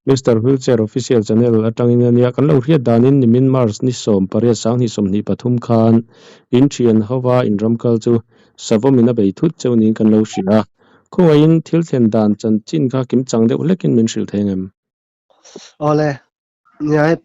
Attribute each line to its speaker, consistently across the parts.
Speaker 1: Mr. Wheelchair Official Channel atangin ania kan lo riat danin nimin Mars ni som paria sang ni som ni pathum khan in thian hawa in ramkal chu savomina bei thut chawnin kan lo hria khongain thil thlen dan chan chin kha kim chang deuh hlekin min hril thengem
Speaker 2: ole nyai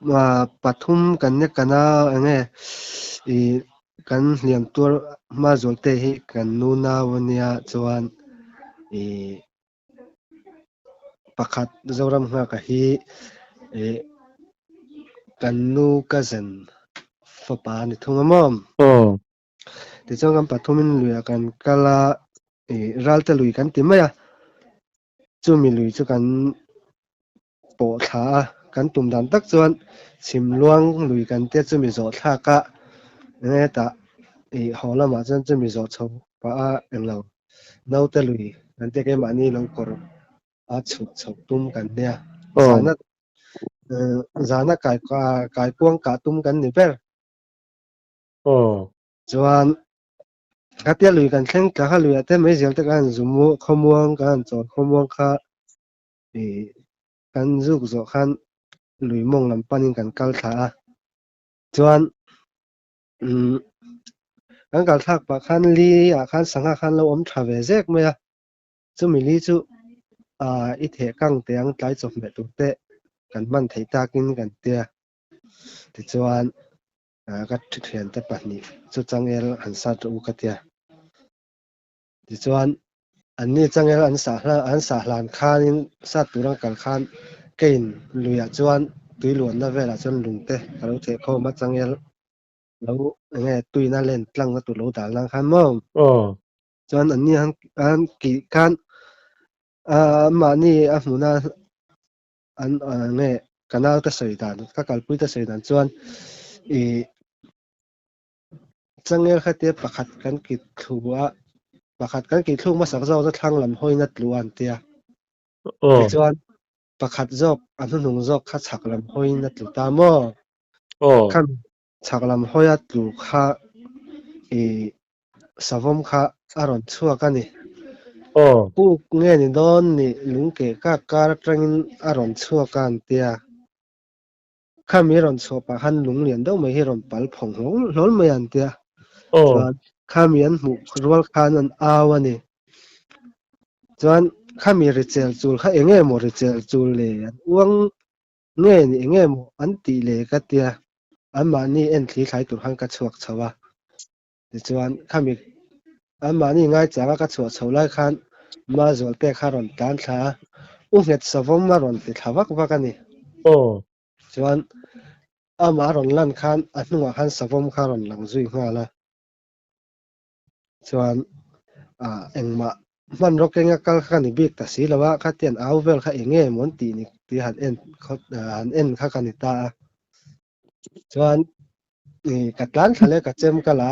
Speaker 2: ma pathum kan ne kana enge I kan liam tur ma zolte hi kan nuna wania chuan I pakhat zoram nga ka hi kan nu ka zen fapa ni thungam ti chang kan pathumin luya kan kala ralte lui kan timaya chumi lui chu kan po tha kan tum dan tak chuan sim luang lui kan te chumi zo tha ka nge ta holama chan chumi zo chho pa a englo nau te lui kan te ke mani lo kor a chut chho tum kan nia zana zana kai puang ka tum kan ni ber chuan katia lui kan thleng ka lui ate mai zel te kan zumu khomuang kan chon khomuang kha kan zuk zo khan lui mong lam panin kan kal tha a chuan kan kal thak pa khan li a khan sanga khan lo om tha ve zek mai a chumi li chu I the kang teang tlai chop me tu te kan man thei takin kan tia ti chuan ka thian te pahni chu changel an sa tu ka tia ti chuan an ni changel an sa hlan khanin sa turang kal khan kein luya chuan tuiluan na vela chuan lungte kalo the kho ma changel lo nge tuina len tlang na tu lo dal lang khan mo chuan an ni an ki khan ma ni a hmuna an nge kanal ta seidan ka kalpui ta seidan chuan changel khate pakhat kan ki thua pakhat kan ki thung ma sak zo ta thlang lam hoina tluan tia ti chuan pakhat zok an hnung zok kha chhak lam hoina tlu ta mo khan chhak lam hoya tlu kha savom kha aron chhuak ani puk nge ni don ni lungke ka kar tangin aron chhuak an tia khami ron chopa han lung lian deuh mai hi ron pal phong hlol mai an tia chuan khami an hmu rual khan an aw ani chuan khami richel chul kha enge mo richel chul le an uang nge ni enge mo an ti le ka tia an ma ni en thli thlai tur khan ka chuak chawa ti chuan khami an ma ni ngai changa ka chuak chho lai khan ma zol te kha ron tlan thla u het savom ma ron ti thlawak vak ani chuan ama ron lan khan a hnungah khan savom kha ron lang zui ngala chuan engmah hman ro kenga kal kha ni bik ta si lawa kha tian au vel kha enge mon ti ni ti han en kha kan ni ta chuan katlan thale ka chem kala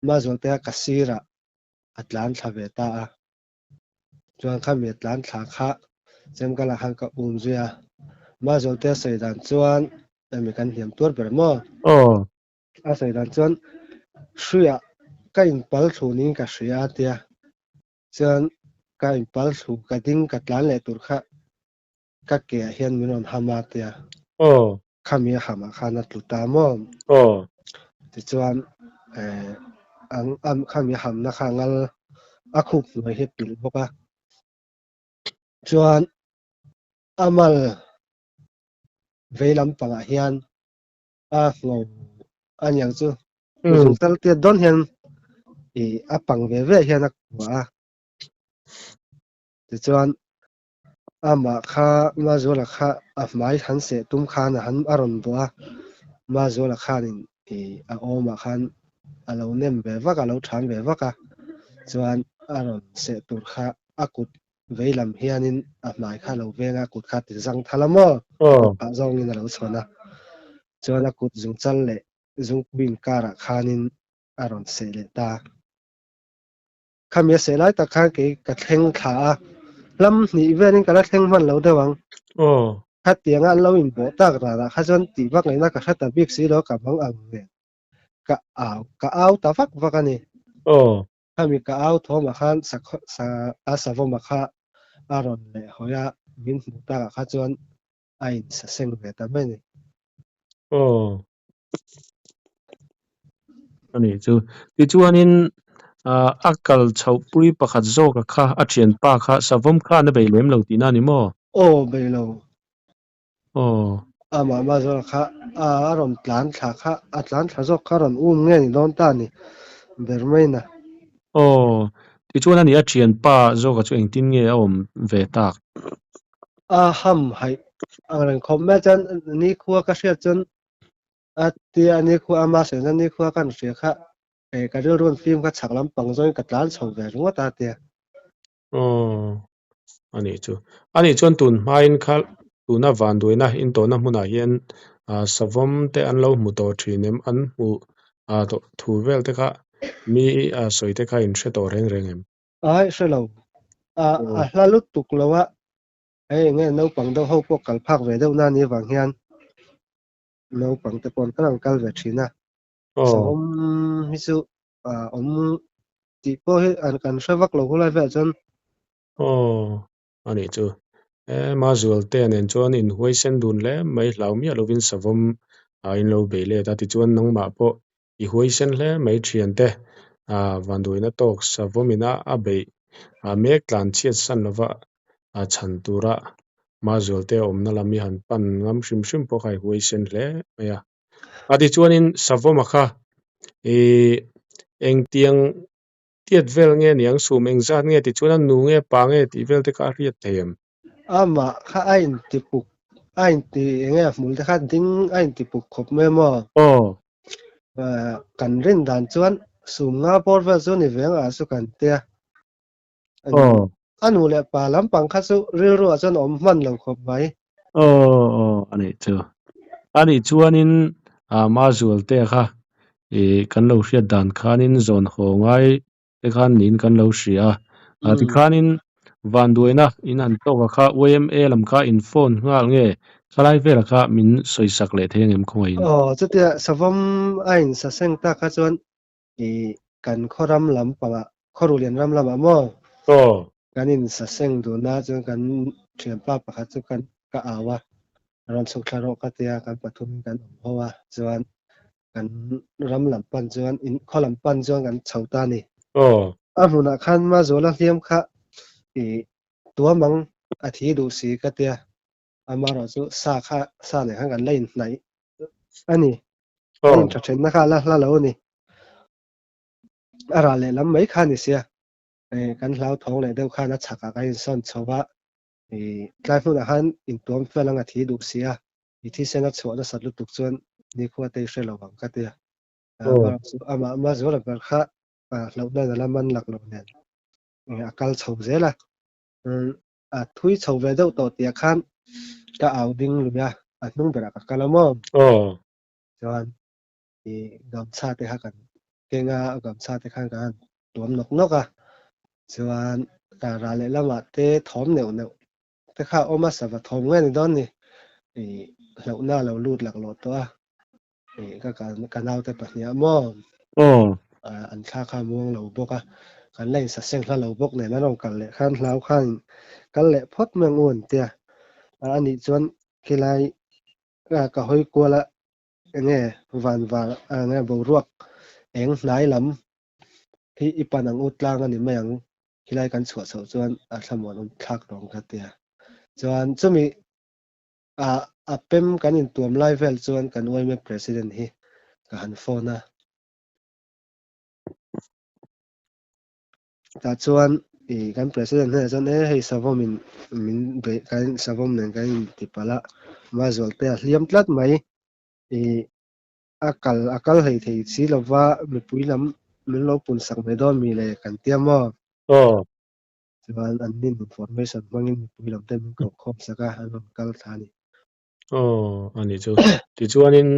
Speaker 2: ma zol te ka sira atlan thave ta chuan kha mi atlan thla kha chem kala han ka zuya ma zol te seidan chuan mi kan hiam tur ber mo a seidan chuan hruia ka in pal thu ni ka hria tia chuan ka in pal thu ka ding ka tlan le tur kha ka ke hian min on hama tia khami hama khana tlu ta mo ti chuan ang khami ham na kha ngal a khup noi hi pil boka chuan amal veilam panga hian a ngo anyang chu uzung tal te don hian a pang ve ve hian a kwa ti chuan ama kha ma zola kha a mai han se tum kha na han aron bua ma zola khanin a oma khan alo nem ve vak alo than ve vaka chuan aron se tur kha akut veilam hianin a mai kha lo venga kut kha ti zang thalamo a zong in alo chona chuan akut zung chal le zung bin kara khanin aron se le ta khamia se lai ta kha ke ka thleng thla lam ni venin kala thleng man lo dewang kha tianga an lo in bo tak ra kha chuan ti vak ngeina ka hra ta bik si lo ka bang ang ve ka au ta vak vak ani khami ka au thoma khan sa asavom kha aron le hoya min hmu ta kha chuan in sa seng ve ta mai ni
Speaker 1: ani chu ti chuanin akal chhoupui pakhat zawk kha a thian pa kha savom kha na beilem lo tina ni mo
Speaker 2: be lo ama ma zo kha ron tlan tha kha tlan tha zo kha ron nge ni don ta ni ber mai na
Speaker 1: ti chuan ani a thian pa zawk chu eng tin nge a om ve tak
Speaker 2: ham hai ren khom me chan ni khuwa ka hriat chun ti ani khu ama se ni khu kan hria kha ka ron film kha chak lam pang zo ka tlan chho ve ro ta te
Speaker 1: ani chuan tun hmain kha tuna van duina in to na hmuna hian savom te an lo hmu to thinem an hmu to thu vel te kha mi soite kha in hre to reng reng em
Speaker 2: ai hre lo hla lut tuk lo wa nge no pang do ho po kal phak ve do na ni wang hian no pang te pon kan kal ve thina savom hi chu om ti po hi an kan hrawak lo hulai ve chun
Speaker 1: ani chu ma zual te anen chuan in huai sen dun le mai hlau mi alovin savom in lo be le ta ti chuan nangma po i huai sen hle mai thian te van duina tok savomina a be mek tlan chiat san lova chan tura ma zual te omna lami han pan ngam hrim hrim po khai huai sen hle maya ti chuanin savoma kha eng tiang tiat vel nge niang sum eng zat nge ti chuan nu nge pa nge ti vel te ka riat theim
Speaker 2: ama kha ain ti puk ain ti nge mul te kha ding ain ti puk khop me mo kan rin dan chuan sum nga por ve chu ni veng a su kan te anu le pa lam pang kha chu ril ro chuan om man lo khop mai
Speaker 1: ani chuanin ma zual te kha kan lo hriat dan khanin zon hawngai te khan nin kan lo hria ti khanin van duina in an tok kha OMA lam kha in phone ngal nge khalai vel kha min soisak le theng em khoi
Speaker 2: chu tia savom ain sa seng ta kha chuan kan khoram lam panga khorulian ram lam mo kanin sa seng du na chu kan thiam pa pakhat chu kan ka awa ran chu thlaro ka tia kan pathum kan howa chuan kan ram lam pan chuan in kholam pan chuan kan chhota ni huna khan ma zola hliam kha tua mang a thi du si ka tia ama ro chu sa le khan kan lein nai ani lein tha then na kha la lo ni ara le lam mai kha ni sia kan hlau thong le deuh kha na chhaka ka in son chowa tlai huna khan in tuam felang a thi du sia thi sena chhuana satlu tuk chuan ni khuwa te hre lo wang ka tia ama zola ber kha hlau na la man lak lo nen akal chho zela thui chho ve deuh to tia khan ka au ding lumia hnung bera ka kalamo chuan gam cha te kha kan kenga gam cha te khan kan tuam nok nok a chuan ra le lama te thom neu neu te kha oma sawa thom nge ni don ni hlau na lo lut lak lo to a ka kanau te pahnia mo an thla kha muang lo boka kan lein sa seng hla lo bok ne na rong kal le khan hlau khan kal le phot meng un tia ani chuan khilai ka hoi kola nge van nge bo ruak eng hnai lam hi ipan ang utlang ani mayang khilai kan chhuat so chuan thlamon thak rong ka tia chuan chumi pem kan in tuam lai vel chuan kan OMA president hi ka han phone a ta chuan kan president he chuan hei savom min be kan savom nen kan ti pala ma zol te hliam tlat mai akal hei thei chi lova mi puilam min lo pun sak me don mi le kan tiamo chuan an nin information mangin mi puilam te min ko khop saka an kal thani
Speaker 1: ani chu ti chuanin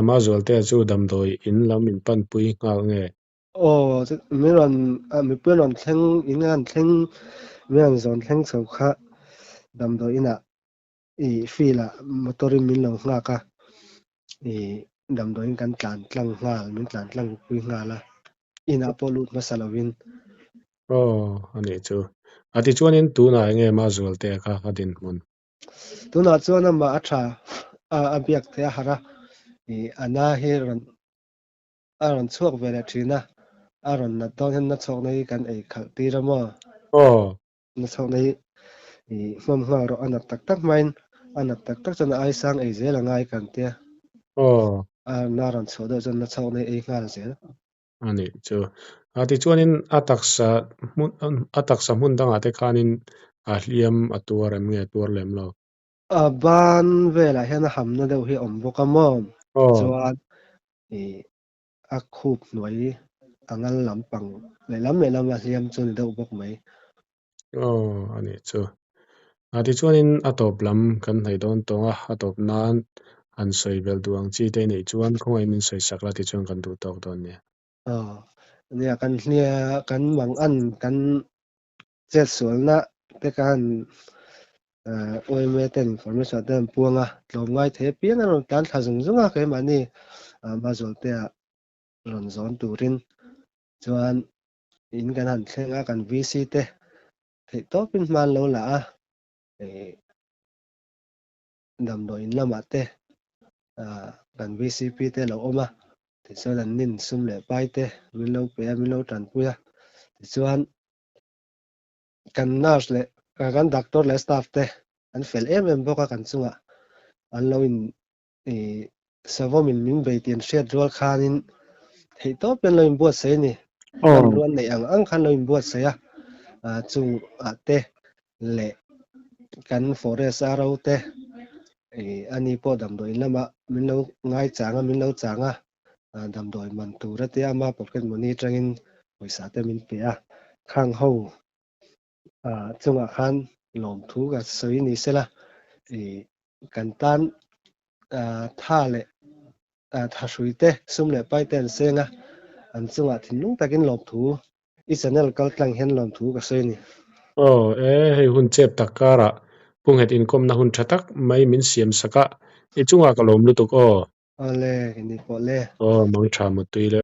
Speaker 1: ma zual te chu damdoi in lam in pan pui ngal nge
Speaker 2: mi puan ron thleng in an thleng mi an zon thleng chho kha damdoi ina fila motorin min lo nga ka damdoi kan tlan tlang ngal min tlan tlang pui ngala ina polut masalawin
Speaker 1: ani chu ti chuanin tuna nge ma zual te kha hadin mun
Speaker 2: tuna chuan ama atha a biak the hara I ana hi ron chuak vele thina aron na ton hen na chok nei kan ei khal ti ramo na chok nei I mam nga ro anak tak tak main anak tak tak chana ai sang ei zel angai kan te na ron chho do chon na chok nei ei ngal zel
Speaker 1: ani chu ti chuanin ataksa hmun danga te khanin a hliam a tur em nge tur lem lo
Speaker 2: ban vela hian a ham na deuh hi om boka mo chuan a khup hnuai angal lampang leilam a hliam chu ni deuh bawk mai
Speaker 1: ani chu ti chuanin a top lam kan hnei dawn tonga a top nan an soi bel duang chi te nei chuan khawngei min soi sakla ti chuan kan du tok dawn ni
Speaker 2: nia kan hnia kan mang an kan chet sualna te kan oi me ten information ten puanga tlom ngai the pian an tan thla zung zunga ke mani ma zol te ron zon turin chuan in kan han thlenga kan VC te thei topin man lo la a damdawi in lama te kan VCP te lo oma tichuan an nin sum le pai te min lo pe min lo tran puya tichuan kan nurse le kan doctor le staff te an fel em boka kan chunga an lo in savomin min bei tian hriat rual khanin thei to pen lo in buat sei ni kan ruan nei ang khan lo in buat sei a chung te le kan forest aro te ani po damdawi lama min lo ngai changa min lo changa damdawi man tura te ama pocket money tangin poisa te min pe a khang ho chunga khan lom thu ka soi ni sela kan tan tha le tha hrui te sum le pai ten senga an chunga thinlung takin lom thu I channel kal tlang hen lom thu ka soi ni
Speaker 1: hei hun chep tak kara pung het in kom na hun thatak mai min siam saka chunga ka lom lutuk
Speaker 2: ale ni po le
Speaker 1: mang tha mu tuile